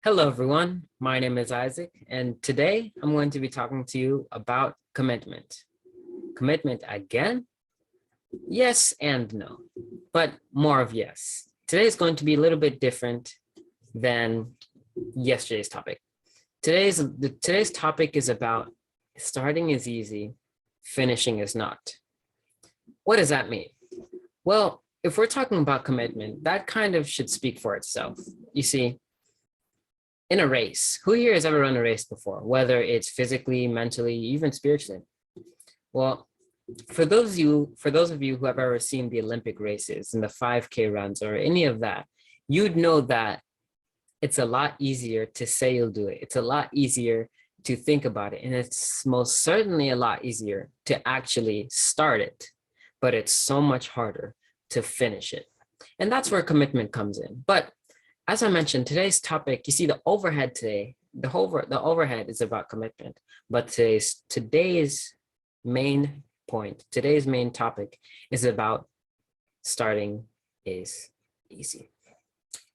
Hello, everyone. My name is Isaac, and today I'm going to be talking to you about commitment. Commitment again? Yes and no, but more of yes. Today is going to be a little bit different than yesterday's topic. Today's topic is about starting is easy, finishing is not. What does that mean? Well, if we're talking about commitment, that kind of should speak for itself. You see, in a race, who here has ever run a race before, whether it's physically, mentally, even spiritually? Well, for those of you who have ever seen the Olympic races and the 5K runs or any of that, you'd know that it's a lot easier to say you'll do it. It's a lot easier to think about it. And it's most certainly a lot easier to actually start it, but it's so much harder to finish it. And that's where commitment comes in. But as I mentioned, today's topic, you see the overhead today, the overhead is about commitment, but today's main point, today's main topic is about starting is easy.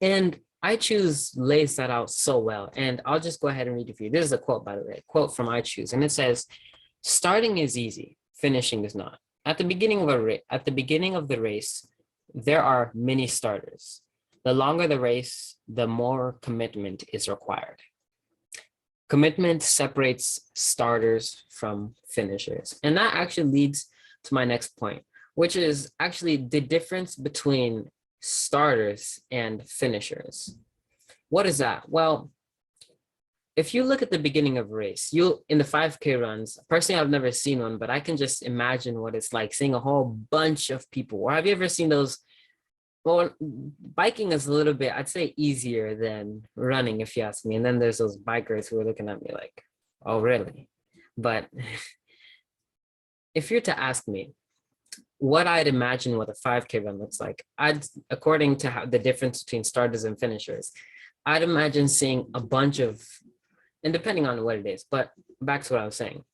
And iChoose lays that out so well. And I'll just go ahead and read it for you. This is a quote, by the way, a quote from iChoose. And it says, starting is easy, finishing is not. At the beginning of the race, there are many starters. The longer the race, the more commitment is required. Commitment separates starters from finishers. And that actually leads to my next point, which is actually the difference between starters and finishers. What is that? Well, if you look at the beginning of a race, in the 5K runs, personally, I've never seen one, but I can just imagine what it's like seeing a whole bunch of people. Or have you ever seen those? Well, biking is a little bit, I'd say, easier than running, if you ask me. And then there's those bikers who are looking at me like, oh, really? But if you're to ask me what I'd imagine what a 5K run looks like, according to how the difference between starters and finishers, I'd imagine seeing a bunch of, and depending on what it is, but back to what I was saying,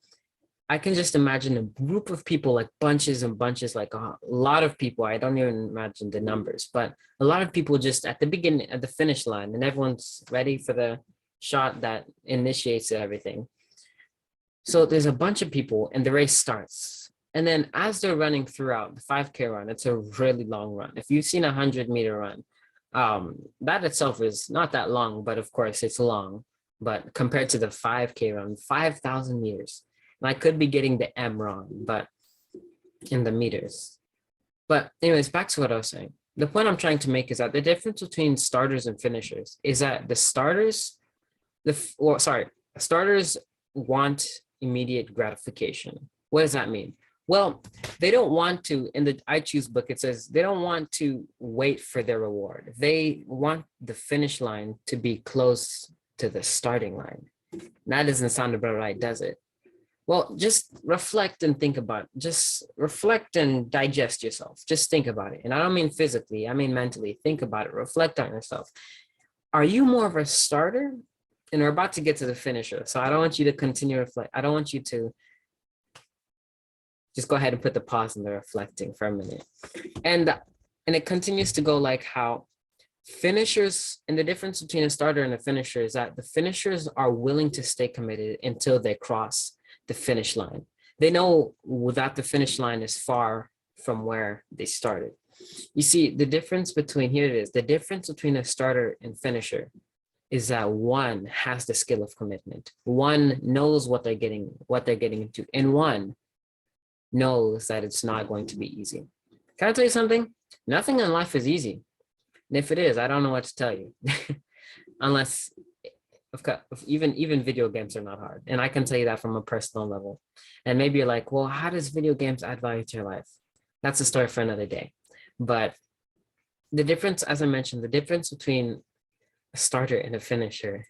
I can just imagine a group of people, like bunches and bunches, like a lot of people. I don't even imagine the numbers, but a lot of people just at the beginning, at the finish line, and everyone's ready for the shot that initiates everything. So there's a bunch of people and the race starts. And then as they're running throughout the 5K run, it's a really long run. If you've seen a 100-meter run, that itself is not that long, but of course it's long. But compared to the 5K run, 5,000 meters. And I could be getting the M wrong, but in the meters. But anyways, back to what I was saying. The point I'm trying to make is that the difference between starters and finishers is that the starters, starters want immediate gratification. What does that mean? Well, they don't want to, in the iChoose book, it says they don't want to wait for their reward. They want the finish line to be close to the starting line. That doesn't sound about right, does it? Well, just reflect and think about it. Just reflect and digest yourself. Just think about it. And I don't mean physically, I mean mentally. Think about it. Reflect on yourself. Are you more of a starter? And we're about to get to the finisher. So I don't want you to continue to reflect. I don't want you to just go ahead and put the pause in the reflecting for a minute. And it continues to go like how finishers, and the difference between a starter and a finisher is that the finishers are willing to stay committed until they cross the finish line. They know that the finish line is far from where they started. You see, the difference between, here it is, the difference between a starter and finisher is that one has the skill of commitment. One knows what they're getting into, and one knows that it's not going to be easy. Can I tell you something? Nothing in life is easy. And if it is, I don't know what to tell you. Unless, even video games are not hard. And I can tell you that from a personal level. And maybe you're like, well, how does video games add value to your life? That's a story for another day. But the difference, as I mentioned, the difference between a starter and a finisher,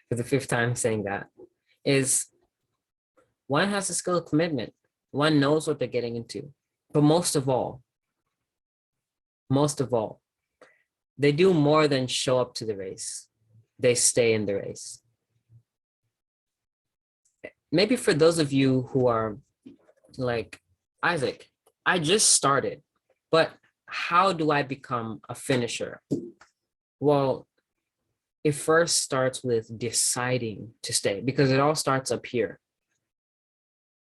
for the fifth time saying that, is one has a skill of commitment. One knows what they're getting into. But most of all, they do more than show up to the race. They stay in the race. Maybe for those of you who are like, Isaac, I just started, but how do I become a finisher? Well, it first starts with deciding to stay, because it all starts up here.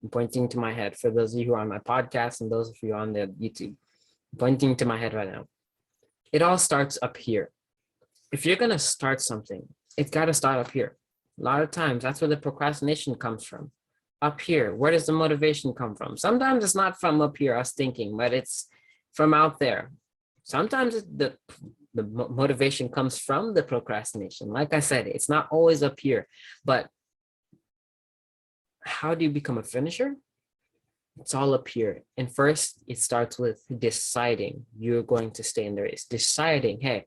I'm pointing to my head for those of you who are on my podcast and those of you on the YouTube. I'm pointing to my head right now. It all starts up here. If you're going to start something, it's got to start up here. A lot of times, that's where the procrastination comes from. Up here. Where does the motivation come from? Sometimes it's not from up here, us thinking, but it's from out there. Sometimes the motivation comes from the procrastination. Like I said, it's not always up here, but how do you become a finisher? It's all up here. And first, it starts with deciding you're going to stay in the race. Deciding, hey,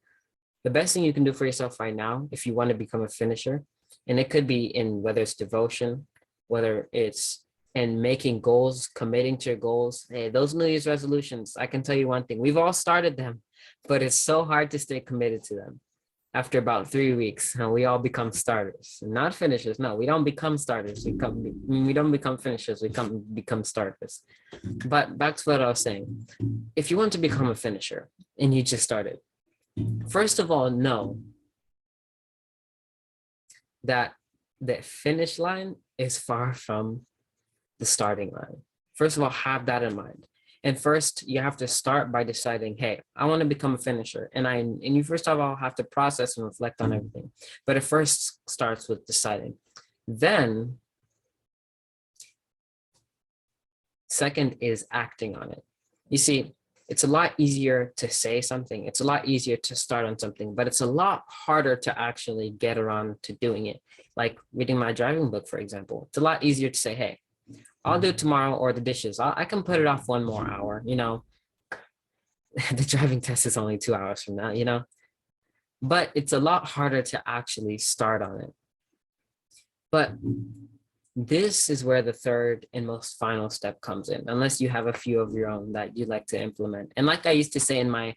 the best thing you can do for yourself right now, if you want to become a finisher, and it could be in whether it's devotion, whether it's in making goals, committing to your goals. Hey, those New Year's resolutions, I can tell you one thing, we've all started them, but it's so hard to stay committed to them. After about 3 weeks, we all become starters, not finishers. No, we don't become starters. We don't become finishers. We become starters. But back to what I was saying. If you want to become a finisher and you just started, first of all, know that the finish line is far from the starting line. First of all, have that in mind. And first, you have to start by deciding, hey, I want to become a finisher. And you first of all have to process and reflect on everything. But it first starts with deciding. Then, second is acting on it. You see, it's a lot easier to say something. It's a lot easier to start on something, but it's a lot harder to actually get around to doing it. Like reading my driving book, for example. It's a lot easier to say, hey, I'll do it tomorrow, or the dishes. I can put it off 1 more hour, the driving test is only 2 hours from now, but it's a lot harder to actually start on it. But this is where the third and most final step comes in, unless you have a few of your own that you'd like to implement. And like I used to say in my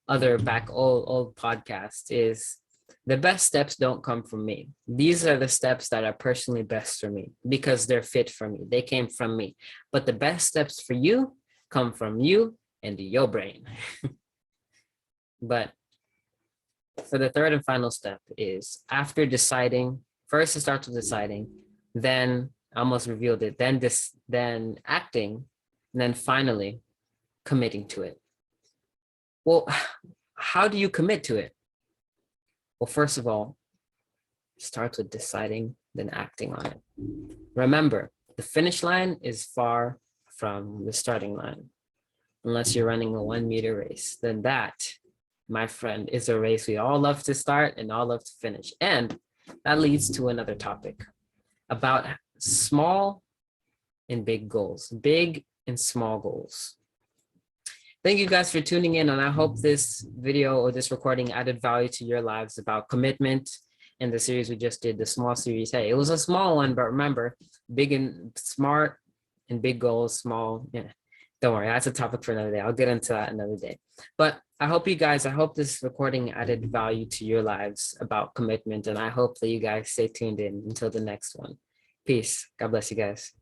other old podcast, is the best steps don't come from me. These are the steps that are personally best for me because they're fit for me. They came from me. But the best steps for you come from you and your brain. But for the third and final step is after deciding, first it starts with deciding, then I almost revealed it, then acting, and then finally committing to it. Well, how do you commit to it? Well, first of all, it starts with deciding, then acting on it. Remember, the finish line is far from the starting line. Unless you're running a 1 meter race, then that, my friend, is a race we all love to start and all love to finish. And that leads to another topic about small and big goals, big and small goals. Thank you guys for tuning in, and I hope this video or this recording added value to your lives about commitment and the series we just did, the small series. Hey, it was a small one, but remember, big and smart and big goals, small, yeah. Don't worry, that's a topic for another day. I'll get into that another day. But I hope this recording added value to your lives about commitment, and I hope that you guys stay tuned in until the next one. Peace. God bless you guys.